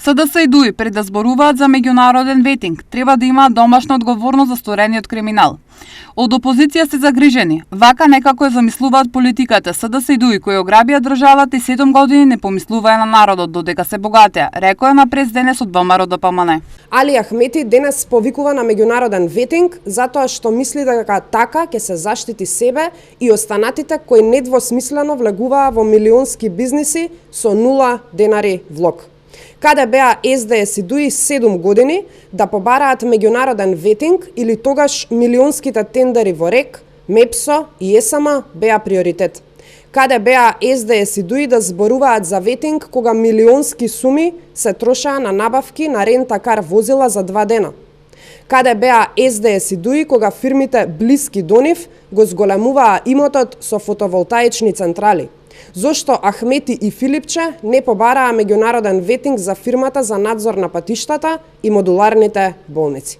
СДС и ДУИ пред да зборуваат за меѓународен ветинг, треба да имаат домашна одговорност за сторениот криминал. Од опозиција се загрижени. Вака некако ја замислуваат политиката. СДС и ДУИ кои ограбија државата и 7 години не помислуваја на народот додека се богатеа, рекоа на прес денес од ВМРО ДПМН. Али Ахмети денес повикува на меѓународен ветинг затоа што мисли дека така ќе се заштити себе и останатите кои недвосмислено влегуваа во милионски бизниси со 0 денари влог. Каде беа СДС и ДУИ 7 години да побараат меѓународен ветинг или тогаш милионските тендери во РЕК, МЕПСО и ЕСМ беа приоритет? Каде беа СДС и ДУИ да зборуваат за ветинг кога милионски суми се трошаа на набавки на рента-кар возила за 2 дена? Каде беа СДС и ДУИ кога фирмите блиски до нив го зголемуваа имотот со фотоволтаични централи? Зошто Ахмети и Филипче не побараа меѓународен ветинг за фирмата за надзор на патиштата и модуларните болници?